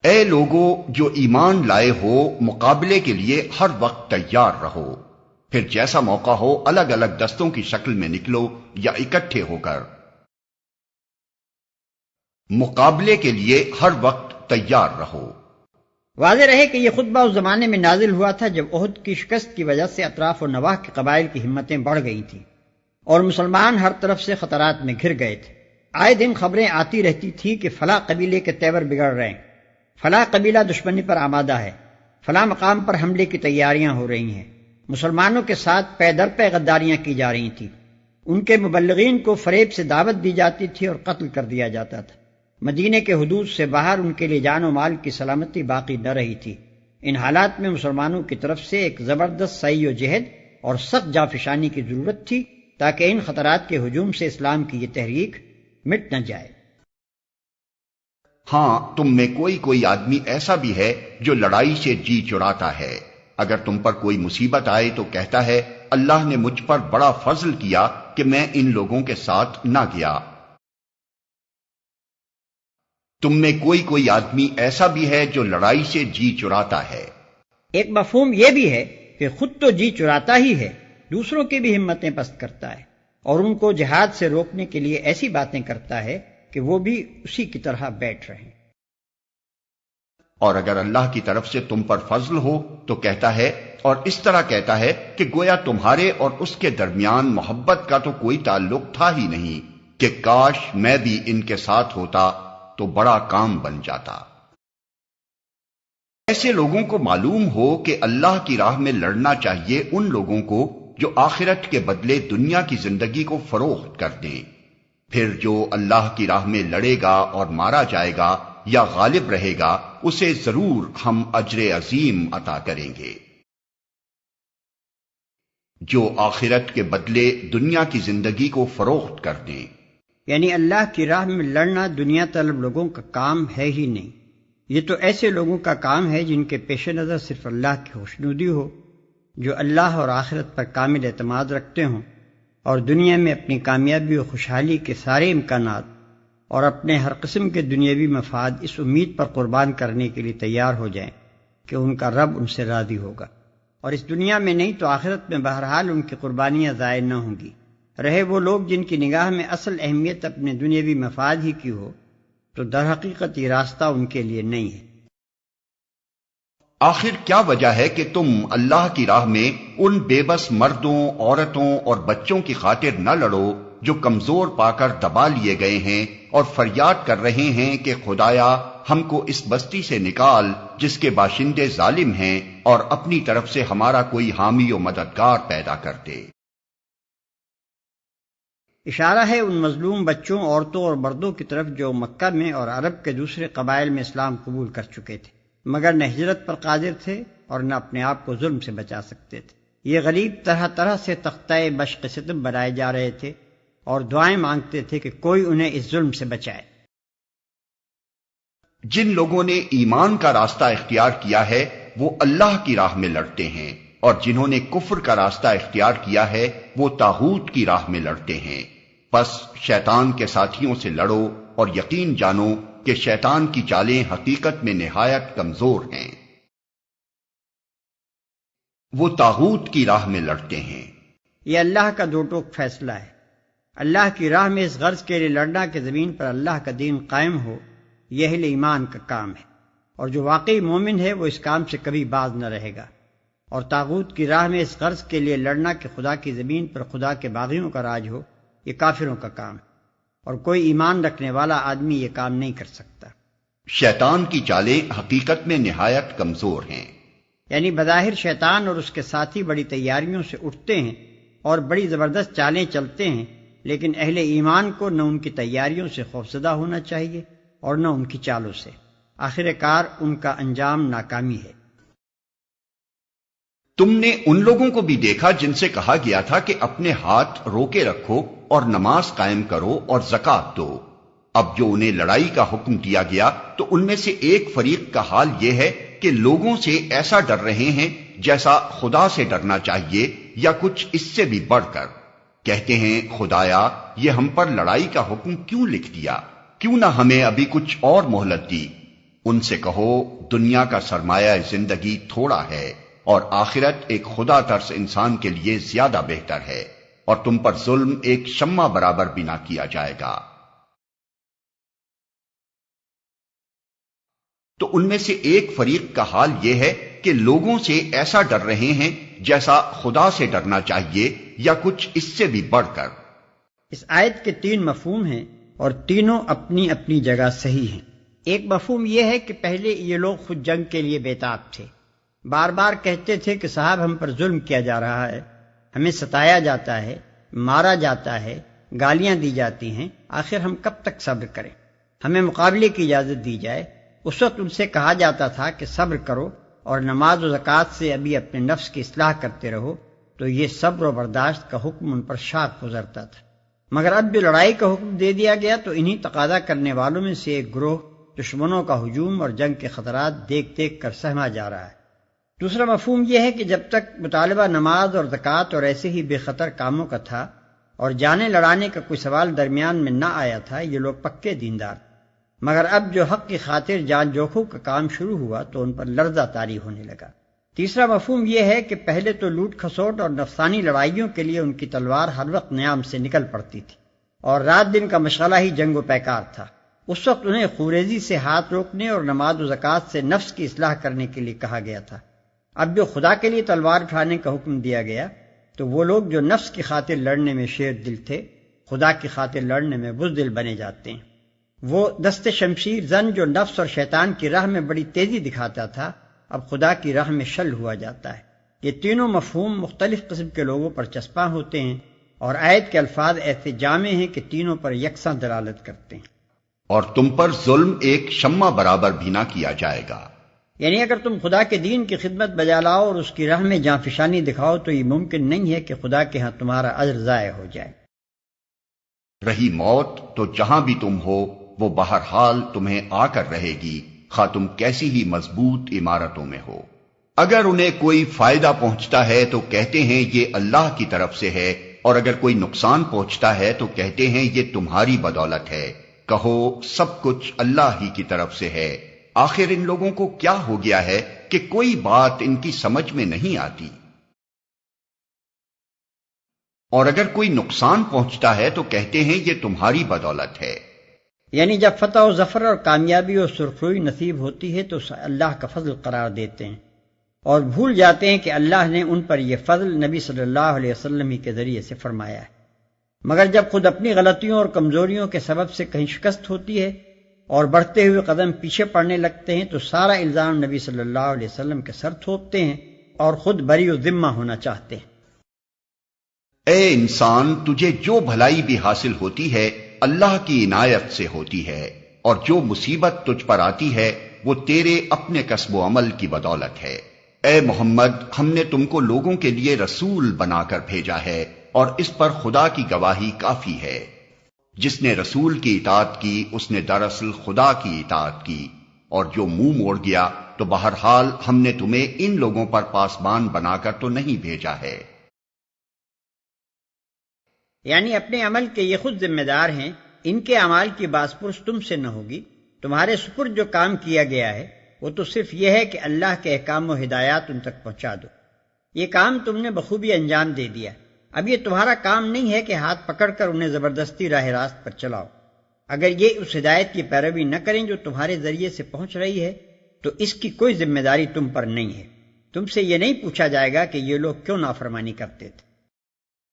اے لوگو جو ایمان لائے ہو، مقابلے کے لیے ہر وقت تیار رہو، پھر جیسا موقع ہو الگ الگ دستوں کی شکل میں نکلو یا اکٹھے ہو کر۔ مقابلے کے لیے ہر وقت تیار رہو۔ واضح رہے کہ یہ خطبہ اس زمانے میں نازل ہوا تھا جب احد کی شکست کی وجہ سے اطراف و نواح کے قبائل کی ہمتیں بڑھ گئی تھیں اور مسلمان ہر طرف سے خطرات میں گھر گئے تھے۔ آئے دن خبریں آتی رہتی تھیں کہ فلاں قبیلے کے تیور بگڑ رہے ہیں، فلاں قبیلہ دشمنی پر آمادہ ہے، فلاں مقام پر حملے کی تیاریاں ہو رہی ہیں۔ مسلمانوں کے ساتھ پے در پے غداریاں کی جا رہی تھیں، ان کے مبلغین کو فریب سے دعوت دی جاتی تھی اور قتل کر دیا جاتا تھا۔ مدینے کے حدود سے باہر ان کے لیے جان و مال کی سلامتی باقی نہ رہی تھی۔ ان حالات میں مسلمانوں کی طرف سے ایک زبردست سعی و جہد اور سخت جانفشانی کی ضرورت تھی تاکہ ان خطرات کے ہجوم سے اسلام کی یہ تحریک مٹ نہ جائے۔ ہاں، تم میں کوئی آدمی ایسا بھی ہے جو لڑائی سے جی چراتا ہے۔ اگر تم پر کوئی مصیبت آئے تو کہتا ہے اللہ نے مجھ پر بڑا فضل کیا کہ میں ان لوگوں کے ساتھ نہ گیا۔ تم میں کوئی آدمی ایسا بھی ہے جو لڑائی سے جی چراتا ہے۔ ایک مفہوم یہ بھی ہے کہ خود تو جی چراتا ہی ہے، دوسروں کی بھی ہمتیں پست کرتا ہے اور ان کو جہاد سے روکنے کے لیے ایسی باتیں کرتا ہے کہ وہ بھی اسی کی طرح بیٹھ رہیں۔ اور اگر اللہ کی طرف سے تم پر فضل ہو تو کہتا ہے، اور اس طرح کہتا ہے کہ گویا تمہارے اور اس کے درمیان محبت کا تو کوئی تعلق تھا ہی نہیں، کہ کاش میں بھی ان کے ساتھ ہوتا تو بڑا کام بن جاتا۔ ایسے لوگوں کو معلوم ہو کہ اللہ کی راہ میں لڑنا چاہیے ان لوگوں کو جو آخرت کے بدلے دنیا کی زندگی کو فروخت کر دیں، پھر جو اللہ کی راہ میں لڑے گا اور مارا جائے گا یا غالب رہے گا اسے ضرور ہم اجر عظیم عطا کریں گے۔ جو آخرت کے بدلے دنیا کی زندگی کو فروخت کر دیں، یعنی اللہ کی راہ میں لڑنا دنیا طلب لوگوں کا کام ہے ہی نہیں، یہ تو ایسے لوگوں کا کام ہے جن کے پیش نظر صرف اللہ کی خوشنودی ہو، جو اللہ اور آخرت پر کامل اعتماد رکھتے ہوں اور دنیا میں اپنی کامیابی و خوشحالی کے سارے امکانات اور اپنے ہر قسم کے دنیاوی مفاد اس امید پر قربان کرنے کے لیے تیار ہو جائیں کہ ان کا رب ان سے راضی ہوگا، اور اس دنیا میں نہیں تو آخرت میں بہرحال ان کی قربانیاں ضائع نہ ہوں گی۔ رہے وہ لوگ جن کی نگاہ میں اصل اہمیت اپنے دنیاوی مفاد ہی کی ہو تو در حقیقت یہ راستہ ان کے لیے نہیں ہے۔ آخر کیا وجہ ہے کہ تم اللہ کی راہ میں ان بے بس مردوں، عورتوں اور بچوں کی خاطر نہ لڑو جو کمزور پا کر دبا لیے گئے ہیں اور فریاد کر رہے ہیں کہ خدایا ہم کو اس بستی سے نکال جس کے باشندے ظالم ہیں، اور اپنی طرف سے ہمارا کوئی حامی و مددگار پیدا کر دے۔ اشارہ ہے ان مظلوم بچوں، عورتوں اور مردوں کی طرف جو مکہ میں اور عرب کے دوسرے قبائل میں اسلام قبول کر چکے تھے مگر نہ ہجرت پر قادر تھے اور نہ اپنے آپ کو ظلم سے بچا سکتے تھے۔ یہ غریب طرح طرح سے تختہ مشق ستم بنائے جا رہے تھے اور دعائیں مانگتے تھے کہ کوئی انہیں اس ظلم سے بچائے۔ جن لوگوں نے ایمان کا راستہ اختیار کیا ہے وہ اللہ کی راہ میں لڑتے ہیں، اور جنہوں نے کفر کا راستہ اختیار کیا ہے وہ طاغوت کی راہ میں لڑتے ہیں۔ پس شیطان کے ساتھیوں سے لڑو اور یقین جانو کہ شیطان کی چالیں حقیقت میں نہایت کمزور ہیں۔ وہ طاغوت کی راہ میں لڑتے ہیں۔ یہ اللہ کا دو ٹوک فیصلہ ہے۔ اللہ کی راہ میں اس غرض کے لیے لڑنا کہ زمین پر اللہ کا دین قائم ہو، یہ اہل ایمان کا کام ہے، اور جو واقعی مومن ہے وہ اس کام سے کبھی باز نہ رہے گا۔ اور طاغوت کی راہ میں اس غرض کے لیے لڑنا کہ خدا کی زمین پر خدا کے باغیوں کا راج ہو، یہ کافروں کا کام ہے، اور کوئی ایمان رکھنے والا آدمی یہ کام نہیں کر سکتا۔ شیطان کی چالیں حقیقت میں نہایت کمزور ہیں، یعنی بظاہر شیطان اور اس کے ساتھی بڑی تیاریوں سے اٹھتے ہیں اور بڑی زبردست چالیں چلتے ہیں، لیکن اہل ایمان کو نہ ان کی تیاریوں سے خوفزدہ ہونا چاہیے اور نہ ان کی چالوں سے، آخر کار ان کا انجام ناکامی ہے۔ تم نے ان لوگوں کو بھی دیکھا جن سے کہا گیا تھا کہ اپنے ہاتھ روکے رکھو اور نماز قائم کرو اور زکوٰۃ دو۔ اب جو انہیں لڑائی کا حکم دیا گیا تو ان میں سے ایک فریق کا حال یہ ہے کہ لوگوں سے ایسا ڈر رہے ہیں جیسا خدا سے ڈرنا چاہیے یا کچھ اس سے بھی بڑھ کر۔ کہتے ہیں خدایا یہ ہم پر لڑائی کا حکم کیوں لکھ دیا، کیوں نہ ہمیں ابھی کچھ اور مہلت دی۔ ان سے کہو دنیا کا سرمایہ زندگی تھوڑا ہے اور آخرت ایک خدا ترس انسان کے لیے زیادہ بہتر ہے، اور تم پر ظلم ایک شمع برابر بھی نہ کیا جائے گا۔ تو ان میں سے ایک فریق کا حال یہ ہے کہ لوگوں سے ایسا ڈر رہے ہیں جیسا خدا سے ڈرنا چاہیے یا کچھ اس سے بھی بڑھ کر۔ اس آیت کے 3 مفہوم ہیں اور تینوں اپنی اپنی جگہ صحیح ہیں۔ ایک مفہوم یہ ہے کہ پہلے یہ لوگ خود جنگ کے لیے بیتاب تھے، بار بار کہتے تھے کہ صاحب ہم پر ظلم کیا جا رہا ہے، ہمیں ستایا جاتا ہے، مارا جاتا ہے، گالیاں دی جاتی ہیں، آخر ہم کب تک صبر کریں، ہمیں مقابلے کی اجازت دی جائے۔ اس وقت ان سے کہا جاتا تھا کہ صبر کرو اور نماز و زکوٰۃ سے ابھی اپنے نفس کی اصلاح کرتے رہو، تو یہ صبر و برداشت کا حکم ان پر شاق گزرتا تھا۔ مگر اب جو لڑائی کا حکم دے دیا گیا تو انہی تقاضا کرنے والوں میں سے ایک گروہ دشمنوں کا ہجوم اور جنگ کے خطرات دیکھ دیکھ کر سہما جا رہا ہے۔ دوسرا مفہوم یہ ہے کہ جب تک مطالبہ نماز اور زکوٰۃ اور ایسے ہی بے خطر کاموں کا تھا اور جانے لڑانے کا کوئی سوال درمیان میں نہ آیا تھا، یہ لوگ پکے دیندار، مگر اب جو حق کی خاطر جان جوکھوں کا کام شروع ہوا تو ان پر لرزہ طاری ہونے لگا۔ تیسرا مفہوم یہ ہے کہ پہلے تو لوٹ کھسوٹ اور نفسانی لڑائیوں کے لیے ان کی تلوار ہر وقت نیام سے نکل پڑتی تھی اور رات دن کا مشغلہ ہی جنگ و پیکار تھا۔ اس وقت انہیں خوریزی سے ہاتھ روکنے اور نماز و زکوٰۃ سے نفس کی اصلاح کرنے کے لیے کہا گیا تھا۔ اب جو خدا کے لیے تلوار اٹھانے کا حکم دیا گیا تو وہ لوگ جو نفس کی خاطر لڑنے میں شیر دل تھے، خدا کی خاطر لڑنے میں بزدل بنے جاتے ہیں۔ وہ دست شمشیر زن جو نفس اور شیطان کی راہ میں بڑی تیزی دکھاتا تھا، اب خدا کی راہ میں شل ہوا جاتا ہے۔ یہ تینوں مفہوم مختلف قسم کے لوگوں پر چسپاں ہوتے ہیں اور آیت کے الفاظ ایسے جامع ہیں کہ تینوں پر یکساں دلالت کرتے ہیں۔ اور تم پر ظلم ایک شمع برابر بھی نہ کیا جائے گا، یعنی اگر تم خدا کے دین کی خدمت بجا لاؤ اور اس کی راہ میں جانفشانی دکھاؤ تو یہ ممکن نہیں ہے کہ خدا کے ہاں تمہارا اجر ضائع ہو جائے۔ رہی موت تو جہاں بھی تم ہو وہ بہرحال تمہیں آ کر رہے گی، خواہ تم کیسی ہی مضبوط عمارتوں میں ہو۔ اگر انہیں کوئی فائدہ پہنچتا ہے تو کہتے ہیں یہ اللہ کی طرف سے ہے، اور اگر کوئی نقصان پہنچتا ہے تو کہتے ہیں یہ تمہاری بدولت ہے۔ کہو سب کچھ اللہ ہی کی طرف سے ہے، آخر ان لوگوں کو کیا ہو گیا ہے کہ کوئی بات ان کی سمجھ میں نہیں آتی۔ اور اگر کوئی نقصان پہنچتا ہے تو کہتے ہیں یہ تمہاری بدولت ہے۔ یعنی جب فتح و ظفر اور کامیابی اور سرخروئی نصیب ہوتی ہے تو اسے اللہ کا فضل قرار دیتے ہیں اور بھول جاتے ہیں کہ اللہ نے ان پر یہ فضل نبی صلی اللہ علیہ وسلم ہی کے ذریعے سے فرمایا ہے۔ مگر جب خود اپنی غلطیوں اور کمزوریوں کے سبب سے کہیں شکست ہوتی ہے اور بڑھتے ہوئے قدم پیچھے پڑنے لگتے ہیں تو سارا الزام نبی صلی اللہ علیہ وسلم کے سر تھوپتے ہیں اور خود بری و ذمہ ہونا چاہتے ہیں۔ اے انسان، تجھے جو بھلائی بھی حاصل ہوتی ہے اللہ کی عنایت سے ہوتی ہے، اور جو مصیبت تجھ پر آتی ہے وہ تیرے اپنے کسب و عمل کی بدولت ہے۔ اے محمد، ہم نے تم کو لوگوں کے لیے رسول بنا کر بھیجا ہے اور اس پر خدا کی گواہی کافی ہے۔ جس نے رسول کی اطاعت کی اس نے دراصل خدا کی اطاعت کی، اور جو منہ موڑ گیا تو بہرحال ہم نے تمہیں ان لوگوں پر پاسبان بنا کر تو نہیں بھیجا ہے۔ یعنی اپنے عمل کے یہ خود ذمہ دار ہیں، ان کے اعمال کی باز پرس تم سے نہ ہوگی۔ تمہارے سپرد جو کام کیا گیا ہے وہ تو صرف یہ ہے کہ اللہ کے احکام و ہدایات ان تک پہنچا دو۔ یہ کام تم نے بخوبی انجام دے دیا۔ اب یہ تمہارا کام نہیں ہے کہ ہاتھ پکڑ کر انہیں زبردستی راہ راست پر چلاؤ۔ اگر یہ اس ہدایت کی پیروی نہ کریں جو تمہارے ذریعے سے پہنچ رہی ہے تو اس کی کوئی ذمہ داری تم پر نہیں ہے۔ تم سے یہ نہیں پوچھا جائے گا کہ یہ لوگ کیوں نافرمانی کرتے تھے۔